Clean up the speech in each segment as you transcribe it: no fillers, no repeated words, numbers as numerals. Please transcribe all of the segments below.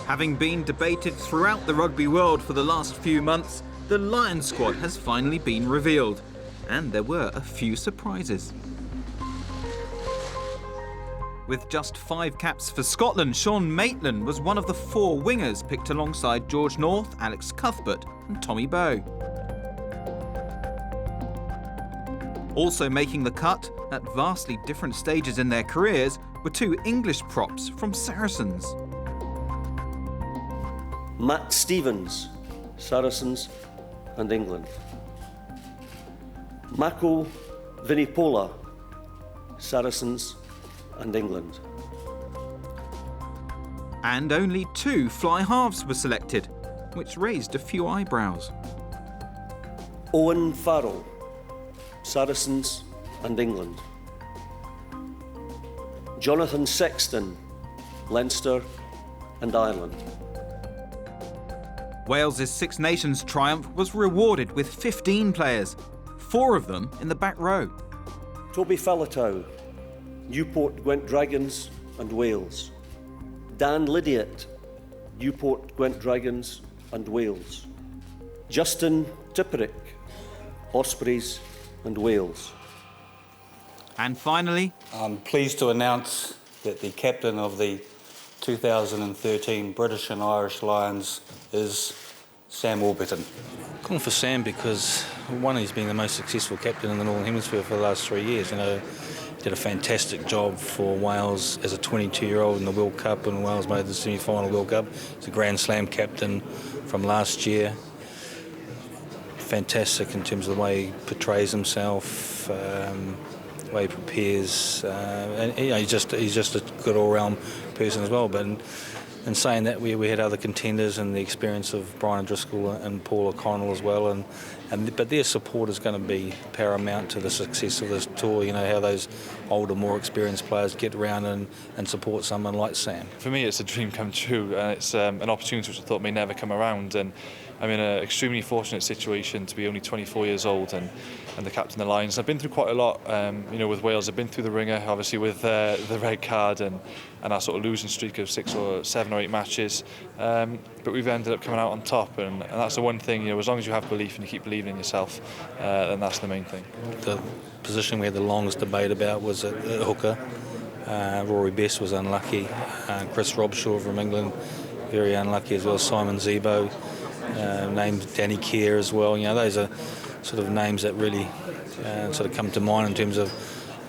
Having been debated throughout the rugby world for the last few months, the Lions squad has finally been revealed. And there were a few surprises. With just 5 caps for Scotland, Sean Maitland was one of the 4 wingers picked alongside George North, Alex Cuthbert and Tommy Bowe. Also making the cut, at vastly different stages in their careers, were 2 English props from Saracens. Matt Stevens, Saracens and England. Mako Vinipola, Saracens and England. And only 2 fly halves were selected, which raised a few eyebrows. Owen Farrell, Saracens and England. Jonathan Sexton, Leinster and Ireland. Wales's Six Nations triumph was rewarded with 15 players, 4 of them in the back row. Toby Faletau, Newport Gwent Dragons and Wales. Dan Lydiate, Newport Gwent Dragons and Wales. Justin Tipperick, Ospreys and Wales. And finally, I'm pleased to announce that the captain of the 2013 British and Irish Lions is Sam Warburton. Calling for Sam because, one, he's been the most successful captain in the Northern Hemisphere for the last 3 years. You know, did a fantastic job for Wales as a 22-year-old in the World Cup, and Wales made the semi-final World Cup. He's a Grand Slam captain from last year. Fantastic in terms of the way he portrays himself, the way he prepares, and you know, he's just a good all-round person as well. But in saying that, we had other contenders and the experience of Brian O'Driscoll and Paul O'Connell as well, but their support is going to be paramount to the success of this tour. You know, how those older, more experienced players get around and support someone like Sam. For me, it's a dream come true, and it's an opportunity which I thought may never come around. And I'm in an extremely fortunate situation to be only 24 years old and the captain of the Lions. I've been through quite a lot, you know, with Wales. I've been through the ringer, obviously, with the red card and our sort of losing streak of 6 or 7 or 8 matches. But we've ended up coming out on top, and that's the one thing, you know, as long as you have belief and you keep believing in yourself, then that's the main thing. The position we had the longest debate about was at hooker. Rory Best was unlucky. Chris Robshaw from England, very unlucky as well. Simon Zebo, named Danny Kerr as well. You know, those are sort of names that really sort of come to mind in terms of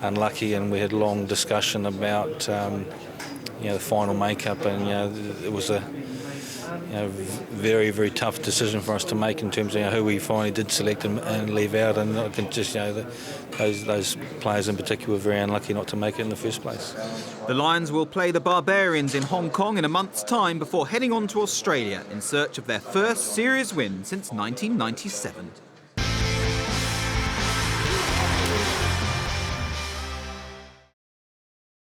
unlucky, and we had long discussion about you know, the final makeup, and you know, it was a very, very tough decision for us to make in terms of, you know, who we finally did select and leave out, and I think just, you know, those players in particular were very unlucky not to make it in the first place. the Lions will play the Barbarians in Hong Kong in a month's time before heading on to Australia in search of their first series win since 1997.